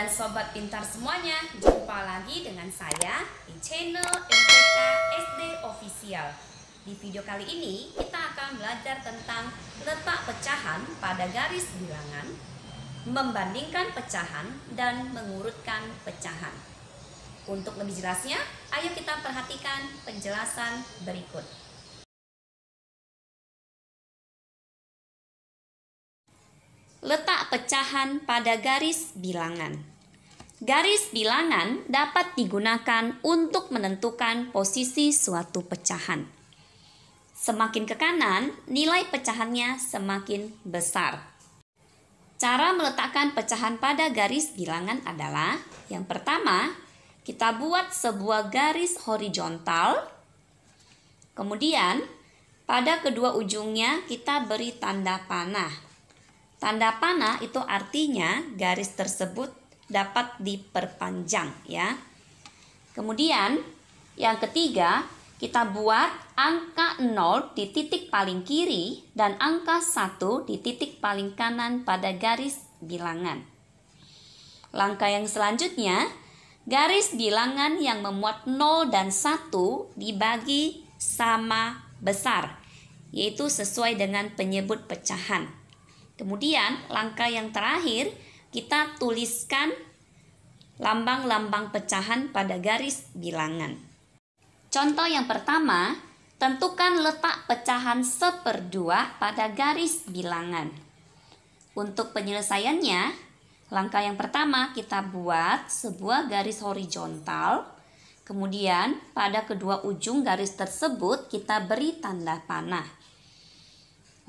dan sobat pintar semuanya, jumpa lagi dengan saya di channel MTK SD Official. Di video kali ini kita akan belajar tentang letak pecahan pada garis bilangan, membandingkan pecahan dan mengurutkan pecahan. Untuk lebih jelasnya, ayo kita perhatikan penjelasan berikut. Letak pecahan pada garis bilangan. Garis bilangan dapat digunakan untuk menentukan posisi suatu pecahan. Semakin ke kanan, nilai pecahannya semakin besar. Cara meletakkan pecahan pada garis bilangan adalah: yang pertama, kita buat sebuah garis horizontal. Kemudian, pada kedua ujungnya kita beri tanda panah. Tanda panah itu artinya garis tersebut dapat diperpanjang ya. Kemudian yang ketiga, kita buat angka 0 di titik paling kiri dan angka 1 di titik paling kanan pada garis bilangan. Langkah yang selanjutnya, garis bilangan yang memuat 0 dan 1 dibagi sama besar, yaitu sesuai dengan penyebut pecahan. Kemudian langkah yang terakhir, kita tuliskan lambang-lambang pecahan pada garis bilangan. Contoh yang pertama, tentukan letak pecahan 1/2 pada garis bilangan. Untuk penyelesaiannya, langkah yang pertama kita buat sebuah garis horizontal. Kemudian pada kedua ujung garis tersebut kita beri tanda panah.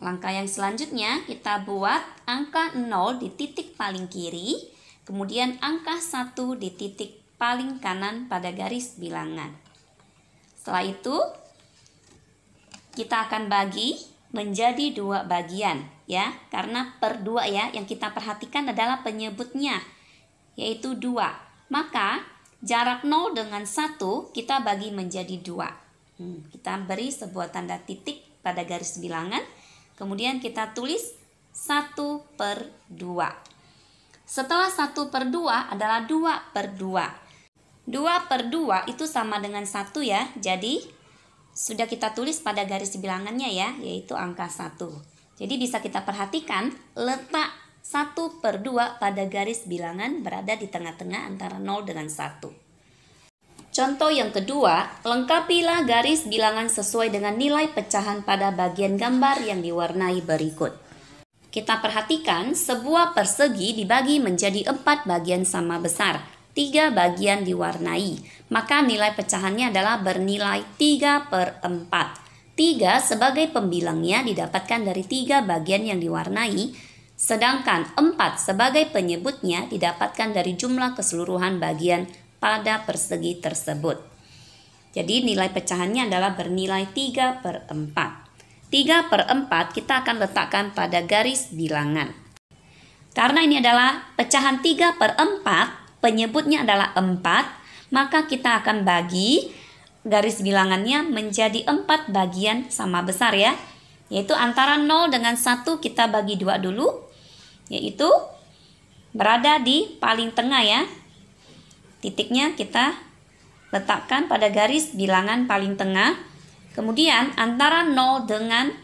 Langkah yang selanjutnya kita buat angka 0 di titik paling kiri, kemudian angka 1 di titik paling kanan pada garis bilangan. Setelah itu kita akan bagi menjadi 2 bagian ya, karena per 2 ya, yang kita perhatikan adalah penyebutnya yaitu 2. Maka jarak 0 dengan 1 kita bagi menjadi 2. Kita beri sebuah tanda titik pada garis bilangan. Kemudian kita tulis 1/2. Setelah 1/2 adalah 2/2. 2/2 itu sama dengan 1 ya. Jadi sudah kita tulis pada garis bilangannya ya, yaitu angka 1. Jadi bisa kita perhatikan letak 1/2 pada garis bilangan berada di tengah-tengah antara 0 dengan 1. Contoh yang kedua, lengkapilah garis bilangan sesuai dengan nilai pecahan pada bagian gambar yang diwarnai berikut. Kita perhatikan sebuah persegi dibagi menjadi 4 bagian sama besar, 3 bagian diwarnai. Maka nilai pecahannya adalah bernilai 3/4. 3 sebagai pembilangnya didapatkan dari 3 bagian yang diwarnai, sedangkan 4 sebagai penyebutnya didapatkan dari jumlah keseluruhan bagian pada persegi tersebut. Jadi nilai pecahannya adalah bernilai 3/4. 3/4 kita akan letakkan pada garis bilangan. Karena ini adalah pecahan 3/4, penyebutnya adalah 4, maka kita akan bagi garis bilangannya menjadi 4 bagian sama besar ya. Yaitu antara 0 dengan 1 kita bagi 2 dulu, yaitu berada di paling tengah ya. Titiknya kita letakkan pada garis bilangan paling tengah. Kemudian antara 0 dengan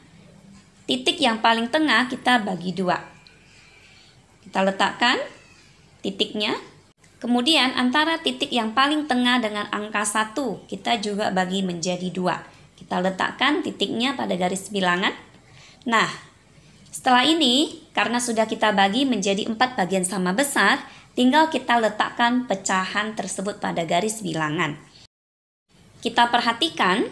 titik yang paling tengah kita bagi 2. Kita letakkan titiknya. Kemudian antara titik yang paling tengah dengan angka 1 kita juga bagi menjadi 2. Kita letakkan titiknya pada garis bilangan. Nah, setelah ini karena sudah kita bagi menjadi 4 bagian sama besar, tinggal kita letakkan pecahan tersebut pada garis bilangan. Kita perhatikan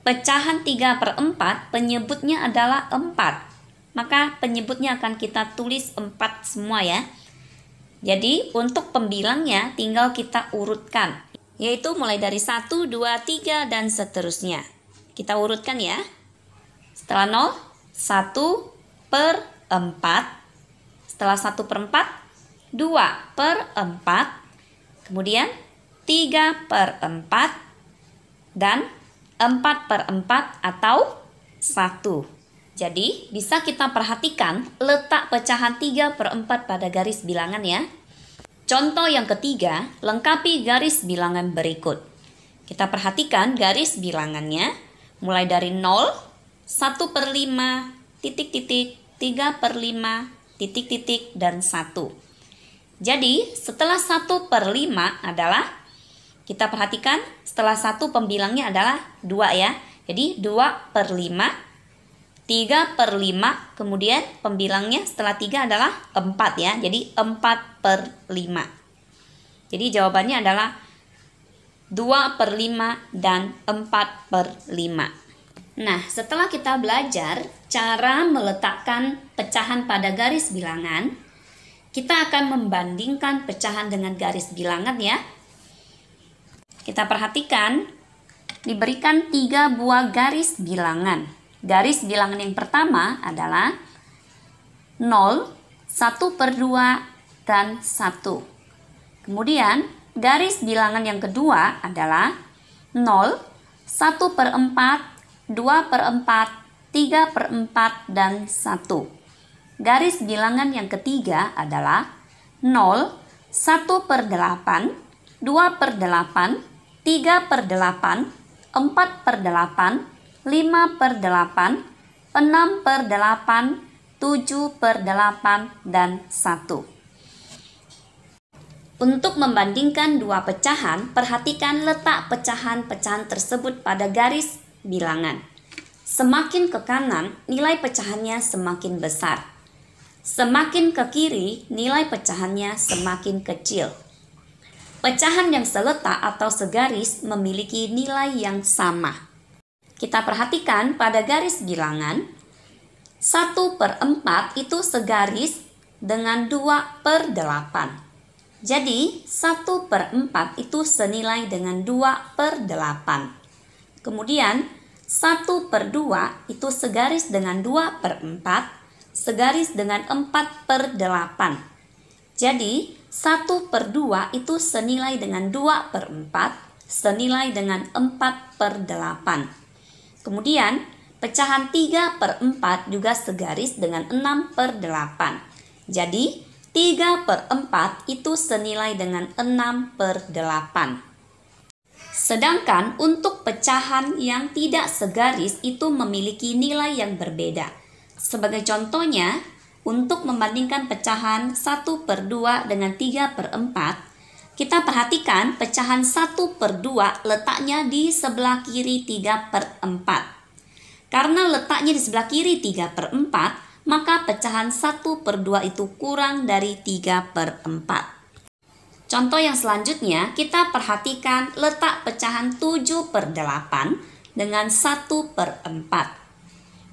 pecahan 3/4 penyebutnya adalah 4. Maka penyebutnya akan kita tulis 4 semua ya. Jadi untuk pembilangnya tinggal kita urutkan. Yaitu mulai dari 1, 2, 3 dan seterusnya. Kita urutkan ya. Setelah 0, 1/4. Setelah 1/4, 2/4, kemudian 3/4 dan 4/4 atau 1. Jadi bisa kita perhatikan letak pecahan 3/4 pada garis bilangan ya. Contoh yang ketiga, lengkapi garis bilangan berikut. Kita perhatikan garis bilangannya, mulai dari 0, 1/5, titik-titik, 3/5, titik-titik, dan 1. Jadi, setelah 1/5 adalah, kita perhatikan, setelah 1 pembilangnya adalah 2 ya. Jadi, 2/5, 3/5, kemudian pembilangnya setelah 3 adalah 4 ya. Jadi 4/5. Jadi jawabannya adalah 2/5 dan 4/5. Nah, setelah kita belajar cara meletakkan pecahan pada garis bilangan, kita akan membandingkan pecahan dengan garis bilangan ya. Kita perhatikan, diberikan 3 buah garis bilangan. Garis bilangan yang pertama adalah 0, 1/2, dan 1. Kemudian, garis bilangan yang kedua adalah 0, 1/4, 2/4, 3/4, dan 1. Garis bilangan yang ketiga adalah 0, 1/8, 2/8, 3/8, 4/8, 5/8, 6/8, 7/8, dan 1. Untuk membandingkan dua pecahan, perhatikan letak pecahan-pecahan tersebut pada garis bilangan. Semakin ke kanan, nilai pecahannya semakin besar. Semakin ke kiri, nilai pecahannya semakin kecil. Pecahan yang seletak atau segaris memiliki nilai yang sama. Kita perhatikan pada garis bilangan, 1/4 itu segaris dengan 2/8. Jadi 1/4 itu senilai dengan 2/8. Kemudian 1/2 itu segaris dengan 2/4, segaris dengan 4/8. Jadi 1/2 itu senilai dengan 2/4, senilai dengan 4/8. Kemudian pecahan 3/4 juga segaris dengan 6/8. Jadi 3/4 itu senilai dengan 6/8. Sedangkan untuk pecahan yang tidak segaris itu memiliki nilai yang berbeda. Sebagai contohnya, untuk membandingkan pecahan 1/2 dengan 3/4, kita perhatikan pecahan 1/2 letaknya di sebelah kiri 3/4. Karena letaknya di sebelah kiri 3/4, maka pecahan 1/2 itu kurang dari 3/4. Contoh yang selanjutnya, kita perhatikan letak pecahan 7/8 dengan 1/4.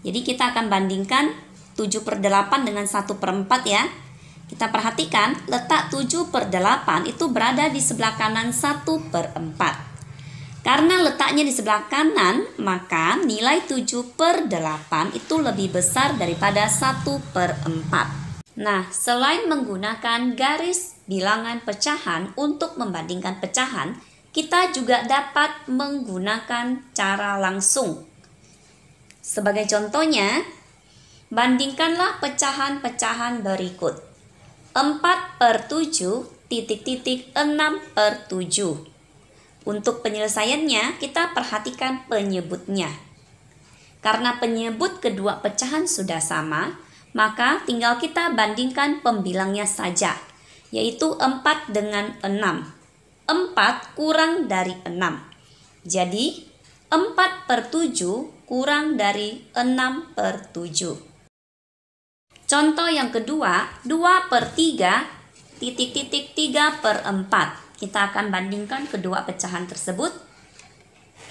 Jadi kita akan bandingkan 7/8 dengan 1/4 ya. Kita perhatikan letak 7/8 itu berada di sebelah kanan 1/4. Karena letaknya di sebelah kanan, maka nilai 7/8 itu lebih besar daripada 1/4. Nah, selain menggunakan garis bilangan pecahan untuk membandingkan pecahan, kita juga dapat menggunakan cara langsung. Sebagai contohnya, bandingkanlah pecahan-pecahan berikut. 4/7, titik-titik 6/7. Untuk penyelesaiannya, kita perhatikan penyebutnya. Karena penyebut kedua pecahan sudah sama, maka tinggal kita bandingkan pembilangnya saja, yaitu 4 dengan 6. 4 kurang dari 6. Jadi, 4/7 kurang dari 6/7. Contoh yang kedua, 2/3, titik-titik 3/4. Kita akan bandingkan kedua pecahan tersebut.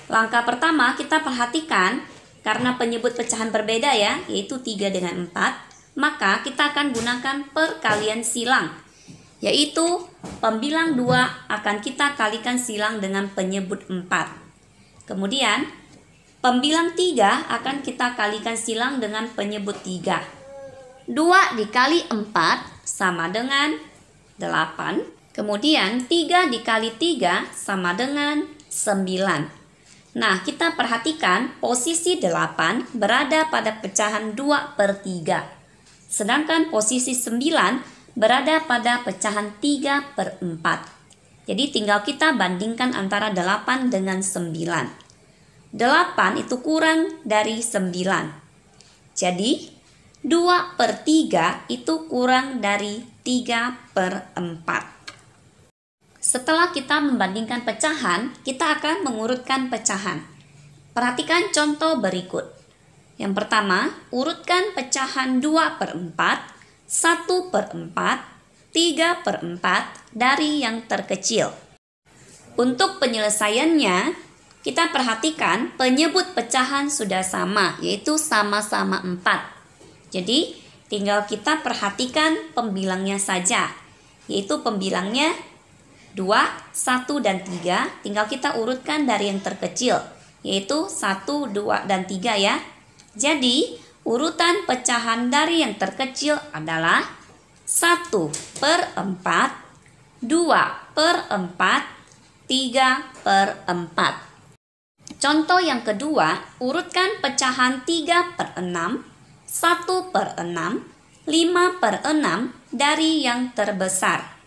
Langkah pertama, kita perhatikan karena penyebut pecahan berbeda ya, yaitu 3 dengan 4, maka kita akan gunakan perkalian silang, yaitu pembilang 2 akan kita kalikan silang dengan penyebut 4. Kemudian, pembilang 3 akan kita kalikan silang dengan penyebut 3. 2 dikali 4 sama dengan 8. Kemudian 3 dikali 3 sama dengan 9. Nah, kita perhatikan posisi 8 berada pada pecahan 2/3. Sedangkan posisi 9 berada pada pecahan 3/4. Jadi tinggal kita bandingkan antara 8 dengan 9. 8 itu kurang dari 9. Jadi 2/3 itu kurang dari 3/4. Setelah kita membandingkan pecahan, kita akan mengurutkan pecahan. Perhatikan contoh berikut. Yang pertama, urutkan pecahan 2/4, 1/4, 3/4 dari yang terkecil. Untuk penyelesaiannya, kita perhatikan penyebut pecahan sudah sama, yaitu sama-sama 4. Jadi, tinggal kita perhatikan pembilangnya saja, yaitu pembilangnya 2, 1, dan 3. Tinggal kita urutkan dari yang terkecil, yaitu 1, 2, dan 3 ya. Jadi, urutan pecahan dari yang terkecil adalah 1/4, 2/4, 3/4. Contoh yang kedua, urutkan pecahan 3/6, 1/6, 5/6 dari yang terbesar.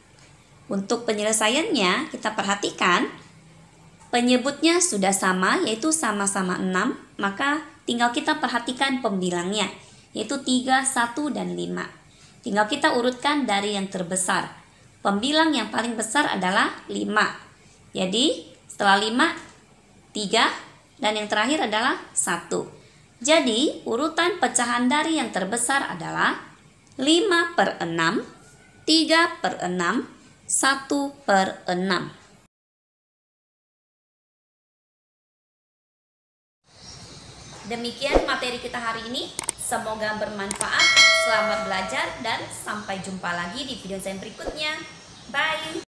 Untuk penyelesaiannya, kita perhatikan penyebutnya sudah sama, yaitu sama-sama 6, maka tinggal kita perhatikan pembilangnya, yaitu 3, 1, dan 5. Tinggal kita urutkan dari yang terbesar. Pembilang yang paling besar adalah 5. Jadi, setelah 5, 3, dan yang terakhir adalah 1. Jadi, urutan pecahan dari yang terbesar adalah 5/6, 3/6, 1/6. Demikian materi kita hari ini. Semoga bermanfaat. Selamat belajar dan sampai jumpa lagi di video saya berikutnya. Bye!